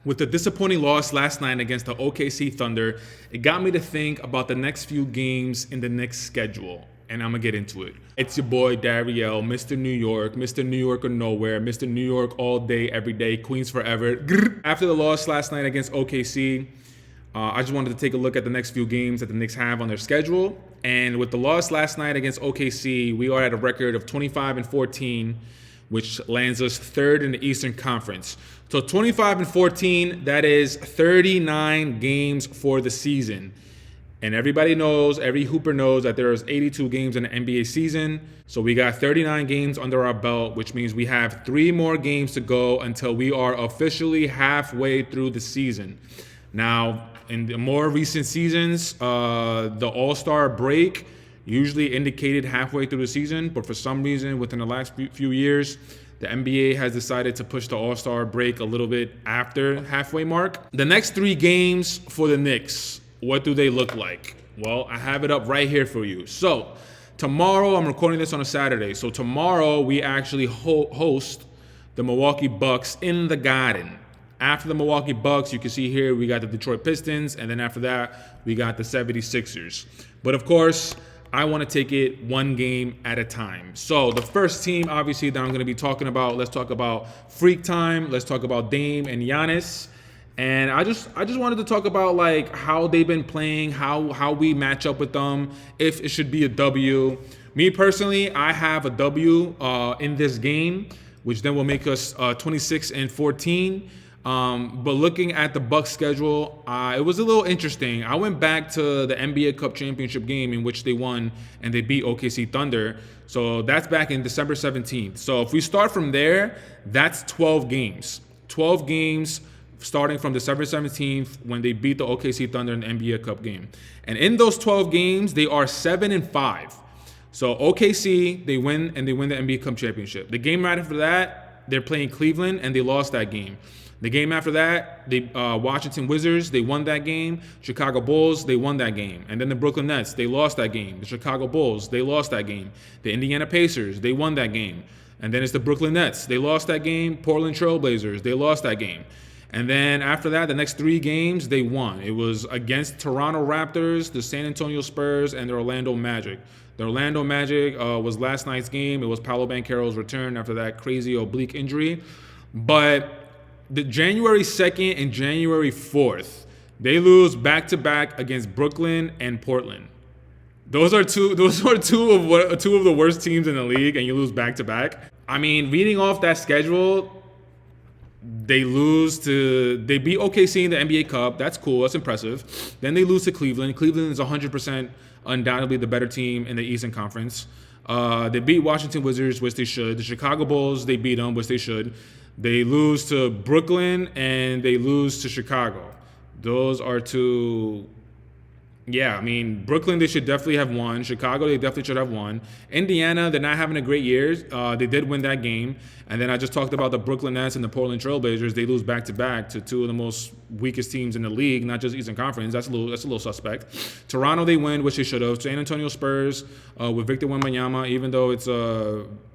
With the disappointing loss last night against the OKC Thunder, it got me to think about the next few games in the Knicks schedule, and I'm gonna get into it. It's your boy Dariel, Mr. New York or nowhere, Mr. New York all day, every day, Queens forever. After the loss last night against OKC, I just wanted to take a look at the next few games that the Knicks have on their schedule. And with the loss last night against OKC, we are at a record of 25-14, which lands us third in the Eastern Conference. So 25-14, that is 39 games for the season. And everybody knows, every hooper knows that there's 82 games in the NBA season. So we got 39 games under our belt, which means we have 3 more games to go until we are officially halfway through the season. Now, in the more recent seasons, the All-Star break usually indicated halfway through the season, but for some reason, within the last few years, the NBA has decided to push the All-Star break a little bit after halfway mark. The next 3 games for the Knicks, what do they look like? Well, I have it up right here for you. So tomorrow, I'm recording this on a Saturday. So tomorrow, we actually host the Milwaukee Bucks in the Garden. After the Milwaukee Bucks, you can see here, we got the Detroit Pistons. And then after that, we got the 76ers. But of course, I want to take it one game at a time. So the first team, obviously, that I'm going to be talking about, let's talk about Freak Time. Let's talk about Dame and Giannis. And I just wanted to talk about like how they've been playing, how we match up with them, if it should be a W. Me personally, I have a W in this game, which then will make us 26-14. But looking at the Bucks schedule, it was a little interesting. I went back to the NBA Cup championship game in which they won and they beat OKC Thunder. So that's back in December 17th. So if we start from there, that's 12 games. 12 games starting from December 17th when they beat the OKC Thunder in the NBA Cup game. And in those 12 games, they are 7-5. So OKC, they win the NBA Cup championship. The game right after that, they're playing Cleveland and they lost that game. The game after that, the Washington Wizards, they won that game. Chicago Bulls, they won that game. And then the Brooklyn Nets, they lost that game. The Chicago Bulls, they lost that game. The Indiana Pacers, they won that game. And then it's the Brooklyn Nets, they lost that game. Portland Trail Blazers, they lost that game. And then after that, the next 3 games, they won. It was against Toronto Raptors, the San Antonio Spurs, and the Orlando Magic. The Orlando Magic was last night's game. It was Paolo Banchero's return after that crazy oblique injury. But the January 2nd and January 4th, they lose back-to-back against Brooklyn and Portland. Those are two of the worst teams in the league, and you lose back-to-back. I mean, reading off that schedule, they beat OKC in the NBA Cup. That's cool. That's impressive. Then they lose to Cleveland. Cleveland is 100% undoubtedly the better team in the Eastern Conference. They beat Washington Wizards, which they should. The Chicago Bulls, they beat them, which they should. They lose to Brooklyn and they lose to Chicago. Those are 2. Yeah, I mean, Brooklyn, they should definitely have won. Chicago, they definitely should have won. Indiana, they're not having a great year. They did win that game. And then I just talked about the Brooklyn Nets and the Portland Trail Blazers. They lose back-to-back to 2 of the most weakest teams in the league, not just Eastern Conference. That's a little suspect. Toronto, they win, which they should have. San Antonio Spurs with Victor Wembanyama, even though it's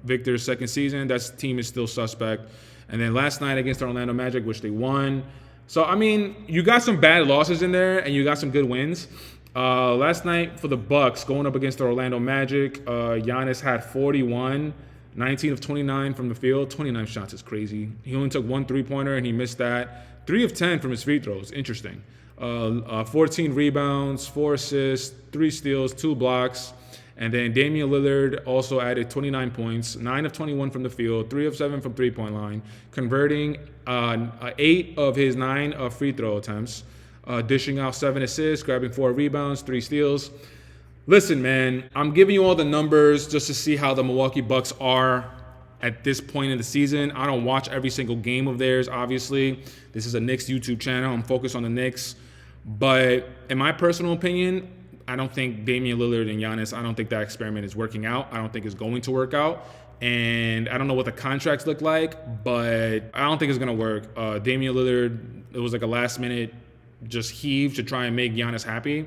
Victor's second season, that team is still suspect. And then last night against the Orlando Magic, which they won. So, I mean, you got some bad losses in there and you got some good wins. Last night for the Bucks, going up against the Orlando Magic, Giannis had 41, 19 of 29 from the field. 29 shots is crazy. He only took 1 3-pointer and he missed that. 3 of 10 from his free throws. Interesting. 14 rebounds, 4 assists, 3 steals, 2 blocks. And then Damian Lillard also added 29 points, 9 of 21 from the field, 3 of 7 from three-point line, converting 8 of his 9 free throw attempts, dishing out 7 assists, grabbing 4 rebounds, 3 steals. Listen, man, I'm giving you all the numbers just to see how the Milwaukee Bucks are at this point in the season. I don't watch every single game of theirs, obviously. This is a Knicks YouTube channel. I'm focused on the Knicks. But in my personal opinion, I don't think Damian Lillard and Giannis, I don't think that experiment is working out. I don't think it's going to work out. And I don't know what the contracts look like, but I don't think it's going to work. Damian Lillard, it was like a last-minute just heave to try and make Giannis happy.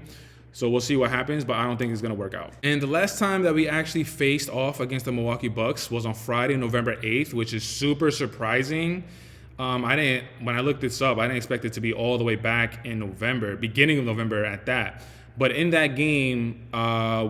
So we'll see what happens, but I don't think it's going to work out. And the last time that we actually faced off against the Milwaukee Bucks was on Friday, November 8th, which is super surprising. When I looked this up, I didn't expect it to be all the way back in November, beginning of November at that. But in that game,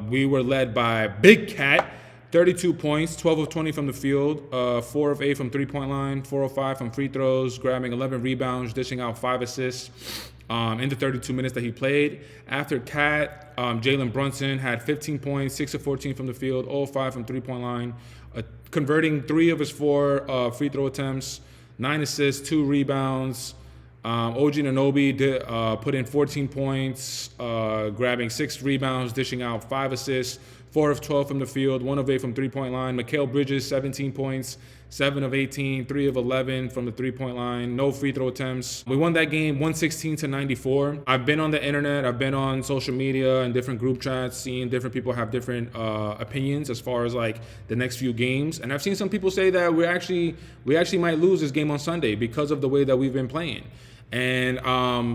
we were led by Big Cat, 32 points, 12 of 20 from the field, 4 of 8 from three-point line, 4 of 5 from free throws, grabbing 11 rebounds, dishing out 5 assists in the 32 minutes that he played. After Cat, Jalen Brunson had 15 points, 6 of 14 from the field, 0 of 5 from three-point line, converting 3 of his 4 free throw attempts, 9 assists, 2 rebounds. OG Anunoby put in 14 points, grabbing 6 rebounds, dishing out 5 assists, 4 of 12 from the field, 1 of 8 from three-point line. Mikal Bridges, 17 points, 7 of 18, 3 of 11 from the three-point line, no free throw attempts. We won that game 116-94. I've been on the internet, I've been on social media and different group chats, seeing different people have different opinions as far as like the next few games. And I've seen some people say that we actually might lose this game on Sunday because of the way that we've been playing. And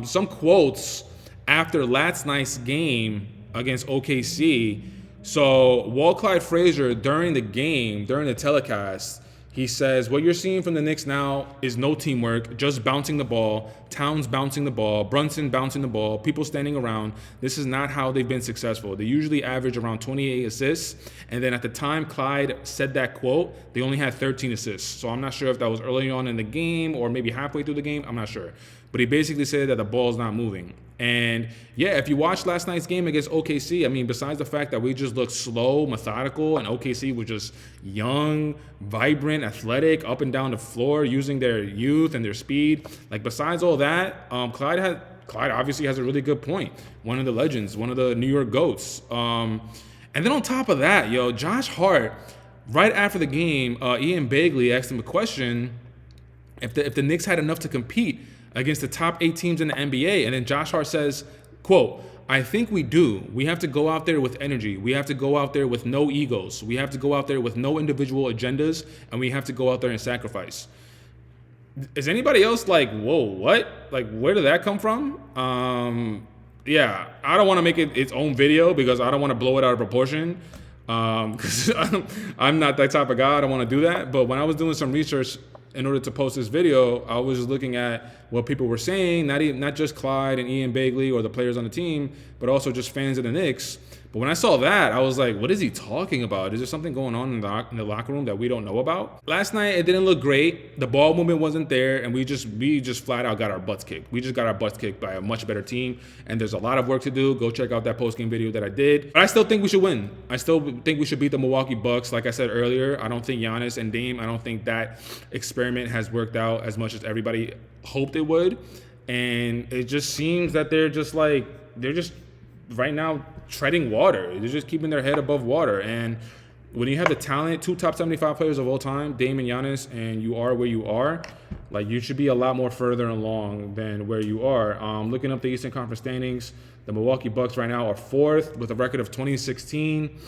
some quotes after last night's game against OKC. So Walt Clyde Frazier, during the game, during the telecast, he says, what you're seeing from the Knicks now is no teamwork, just bouncing the ball, Towns bouncing the ball, Brunson bouncing the ball, people standing around. This is not how they've been successful. They usually average around 28 assists. And then at the time Clyde said that quote, they only had 13 assists. So I'm not sure if that was early on in the game or maybe halfway through the game. I'm not sure. But he basically said that the ball's not moving. And yeah, if you watched last night's game against OKC, I mean, besides the fact that we just looked slow, methodical, and OKC was just young, vibrant, athletic, up and down the floor, using their youth and their speed. Like, besides all that, Clyde obviously has a really good point. One of the legends, one of the New York GOATs. And then on top of that, Josh Hart, right after the game, Ian Begley asked him a question if the Knicks had enough to compete against the top 8 teams in the NBA. And then Josh Hart says, quote, I think we do. We have to go out there with energy. We have to go out there with no egos. We have to go out there with no individual agendas, and we have to go out there and sacrifice. Is anybody else like, whoa, what? Like, where did that come from? Yeah, I don't want to make it its own video because I don't want to blow it out of proportion. Because I'm not that type of guy. I don't want to do that. But when I was doing some research in order to post this video, I was looking at what people were saying, not just Clyde and Ian Begley or the players on the team, but also just fans of the Knicks. But when I saw that, I was like, what is he talking about? Is there something going on in the locker room that we don't know about? Last night, it didn't look great. The ball movement wasn't there, and we just flat out got our butts kicked. We just got our butts kicked by a much better team, and there's a lot of work to do. Go check out that post-game video that I did. But I still think we should win. I still think we should beat the Milwaukee Bucks. Like I said earlier, I don't think Giannis and Dame, I don't think that experiment has worked out as much as everybody hoped it would. And it just seems that they're just right now treading water. They're just keeping their head above water. And when you have the talent, 2 top 75 players of all time, Dame and Giannis, and you are where you are, like, you should be a lot more further along than where you are. Looking up the Eastern Conference standings, the Milwaukee Bucks right now are 4th with a record of 20-16.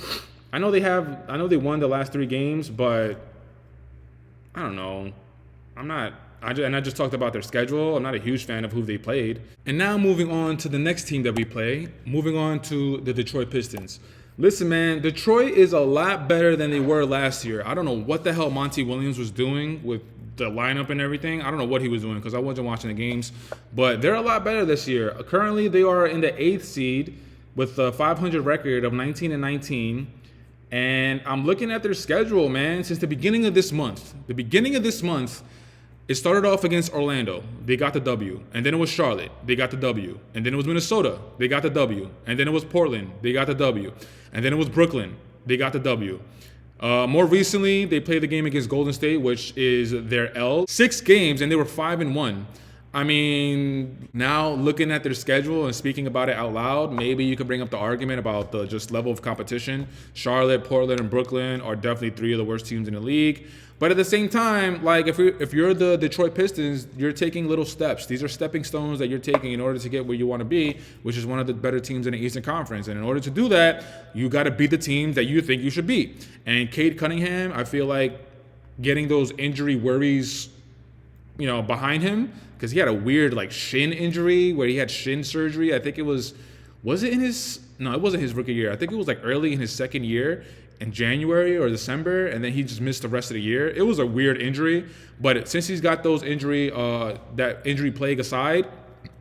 I know they won the last 3 games, but I don't know. I just talked about their schedule. I'm not a huge fan of who they played. And now moving on to the next team that we play, moving on to the Detroit Pistons. Listen, man, Detroit is a lot better than they were last year. I don't know what the hell Monty Williams was doing with the lineup and everything. I don't know what he was doing because I wasn't watching the games. But they're a lot better this year. Currently, they are in the 8th seed with a 500 record of 19-19. And I'm looking at their schedule, man, since the beginning of this month. It started off against Orlando. They got the W. And then it was Charlotte. They got the W. And then it was Minnesota. They got the W. And then it was Portland. They got the W. And then it was Brooklyn. They got the W. More recently, they played the game against Golden State, which is their L. 6 games, and they were 5-1. I mean, now looking at their schedule and speaking about it out loud, maybe you could bring up the argument about the just level of competition. Charlotte, Portland, and Brooklyn are definitely 3 of the worst teams in the league. But at the same time, like, if you're the Detroit Pistons, you're taking little steps. These are stepping stones that you're taking in order to get where you want to be, which is one of the better teams in the Eastern Conference. And in order to do that, you got to beat the teams that you think you should beat. And Cade Cunningham, I feel like getting those injury worries, behind him, because he had a weird shin injury where he had shin surgery. I think it wasn't his rookie year. I think it was early in his second year, in January or December, and then he just missed the rest of the year. It was a weird injury, but since he's got those that injury plague aside,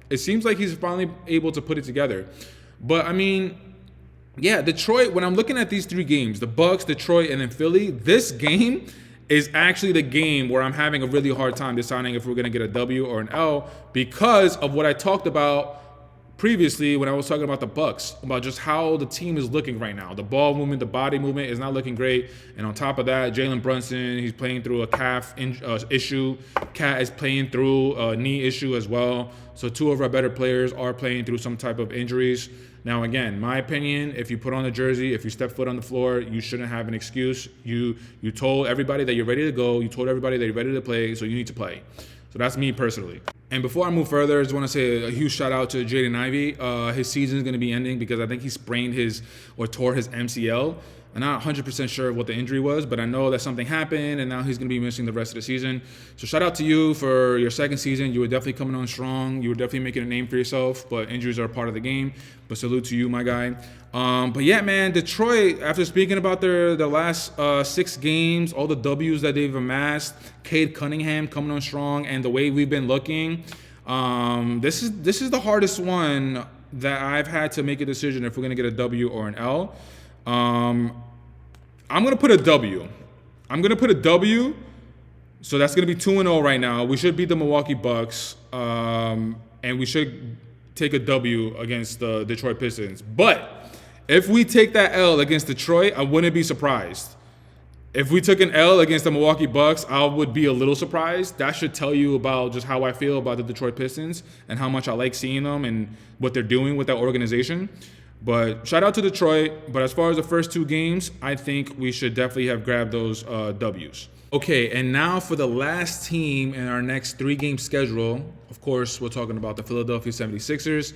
it seems like he's finally able to put it together. But I mean, yeah, Detroit, when I'm looking at these 3 games, the Bucks, Detroit, and then Philly, this game is actually the game where I'm having a really hard time deciding if we're going to get a W or an L because of what I talked about previously when I was talking about the Bucks, about just how the team is looking right now. The ball movement, the body movement is not looking great. And on top of that, Jalen Brunson, he's playing through a calf issue. Cat is playing through a knee issue as well. So 2 of our better players are playing through some type of injuries. Now, again, my opinion, if you put on the jersey, if you step foot on the floor, you shouldn't have an excuse. You told everybody that you're ready to go. You told everybody that you're ready to play, so you need to play. So that's me personally. And before I move further, I just want to say a huge shout out to Jaden Ivey. His season is going to be ending because I think he sprained tore his MCL. I'm not 100% sure what the injury was, but I know that something happened, and now he's going to be missing the rest of the season. So shout out to you for your second season. You were definitely coming on strong. You were definitely making a name for yourself, but injuries are a part of the game. But salute to you, my guy. But yeah, man, Detroit, after speaking about their last 6 games, all the W's that they've amassed, Cade Cunningham coming on strong, and the way we've been looking, this is the hardest one that I've had to make a decision if we're going to get a W or an L. I'm going to put a W. So that's going to be 2-0 right now. We should beat the Milwaukee Bucks, and we should take a W against the Detroit Pistons. But if we take that L against Detroit, I wouldn't be surprised. If we took an L against the Milwaukee Bucks, I would be a little surprised. That should tell you about just how I feel about the Detroit Pistons and how much I like seeing them and what they're doing with that organization. But shout out to Detroit. But as far as the first 2 games, I think we should definitely have grabbed those W's. Okay, and now for the last team in our next 3-game schedule. Of course, we're talking about the Philadelphia 76ers.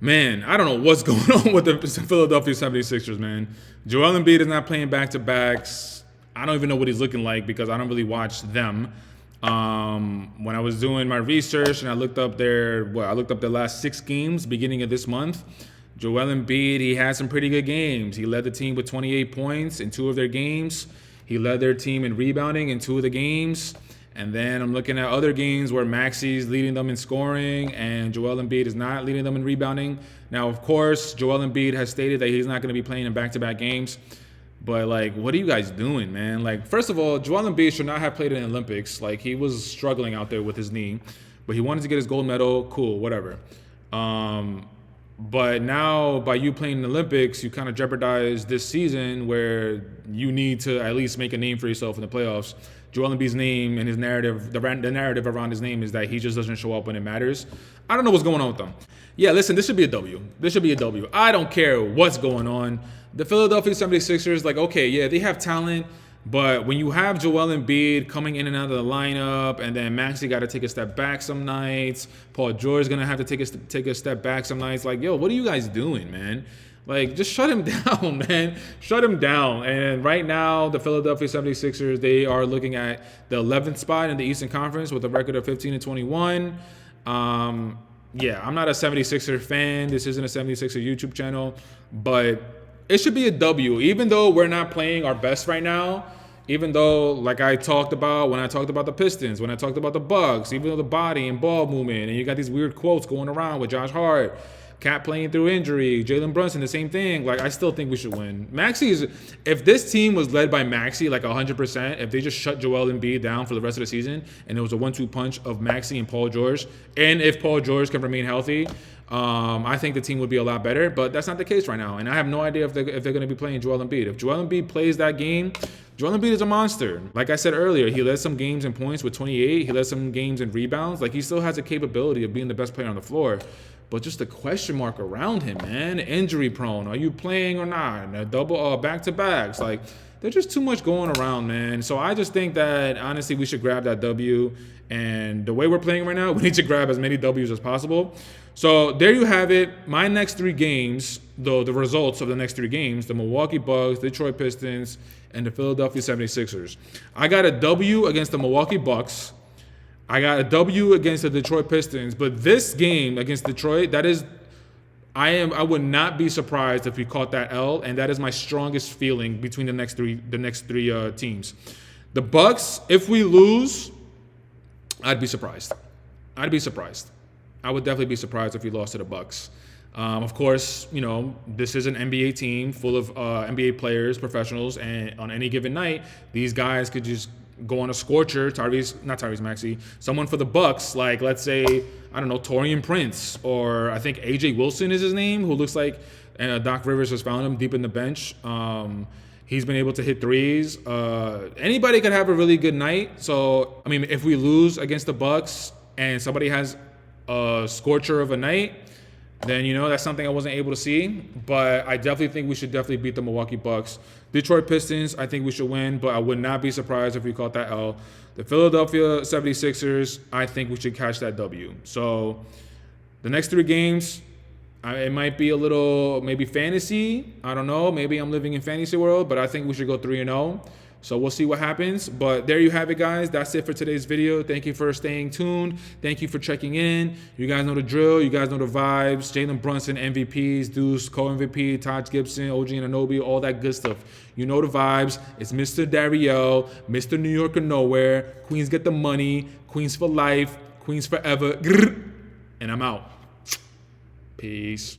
Man, I don't know what's going on with the Philadelphia 76ers, man. Joel Embiid is not playing back-to-backs. I don't even know what he's looking like because I don't really watch them. When I was doing my research and I looked up their last 6 games beginning of this month. Joel Embiid, he had some pretty good games. He led the team with 28 points in 2 of their games. He led their team in rebounding in 2 of the games. And then I'm looking at other games where Maxi's leading them in scoring and Joel Embiid is not leading them in rebounding. Now, of course, Joel Embiid has stated that he's not going to be playing in back-to-back games. But, like, what are you guys doing, man? Like, first of all, Joel Embiid should not have played in the Olympics. Like, he was struggling out there with his knee. But he wanted to get his gold medal. Cool, whatever. But now, by you playing in the Olympics, you kind of jeopardize this season where you need to at least make a name for yourself in the playoffs. Joel Embiid's name and his narrative, the narrative around his name is that he just doesn't show up when it matters. I don't know what's going on with them. Yeah, listen, this should be a W. I don't care what's going on. The Philadelphia 76ers, like, okay, yeah, they have talent. But when you have Joel Embiid coming in and out of the lineup, and then Maxey got to take a step back some nights, Paul George is going to have to take a step back some nights. Like, yo, what are you guys doing, man? Like, just shut him down, man. Shut him down. And right now, the Philadelphia 76ers, they are looking at the 11th spot in the Eastern Conference with a record of 15-21. Yeah, I'm not a 76er fan. This isn't a 76er YouTube channel. But it should be a W. Even though we're not playing our best right now, even though, like I talked about when I talked about the Pistons, when I talked about the Bucks, even though the body and ball movement, and you got these weird quotes going around with Josh Hart, Cat playing through injury, Jalen Brunson, the same thing. Like, I still think we should win. If this team was led by Maxey, like 100%, if they just shut Joel Embiid down for the rest of the season, and it was a 1-2 punch of Maxey and Paul George, and if Paul George can remain healthy, I think the team would be a lot better. But that's not the case right now, and I have no idea if they're going to be playing Joel Embiid. If Joel Embiid plays that game, Joel Embiid is a monster. Like I said earlier, he led some games in points with 28. He led some games in rebounds. Like, he still has the capability of being the best player on the floor. But just the question mark around him, man. Injury prone. Are you playing or not? A double back-to-backs. Like, there's just too much going around, man. So I just think that, honestly, we should grab that W. And the way we're playing right now, we need to grab as many W's as possible. So there you have it. My next 3 games, though, the results of the next 3 games, the Milwaukee Bucks, Detroit Pistons, and the Philadelphia 76ers. I got a W against the Milwaukee Bucks. I got a W against the Detroit Pistons. But this game against Detroit, I would not be surprised if we caught that L, and that is my strongest feeling between the next three teams. The Bucks, if we lose, I'd be surprised. I'd be surprised. I would definitely be surprised if we lost to the Bucks. Of course, you know, this is an NBA team full of NBA players, professionals, and on any given night, these guys could just go on a scorcher. Not Tyrese Maxey, someone for the Bucks, like let's say, I don't know, Taurean Prince, or I think AJ Wilson is his name, who looks like Doc Rivers has found him deep in the bench. He's been able to hit threes. Anybody could have a really good night. So, I mean, if we lose against the Bucks and somebody has a scorcher of a night, then, you know, that's something I wasn't able to see. But I definitely think we should definitely beat the Milwaukee Bucks. Detroit Pistons, I think we should win, but I would not be surprised if we caught that L. The Philadelphia 76ers, I think we should catch that W. So the next three games, it might be a little maybe fantasy. I don't know. Maybe I'm living in fantasy world, but I think we should go 3-0. So we'll see what happens. But there you have it, guys. That's it for today's video. Thank you for staying tuned. Thank you for checking in. You guys know the drill. You guys know the vibes. Jalen Brunson, MVPs, Deuce, co-MVP, Taj Gibson, OG Anunoby, all that good stuff. You know the vibes. It's Mr. Dariel, Mr. New York or nowhere. Queens get the money. Queens for life. Queens forever. And I'm out. Peace.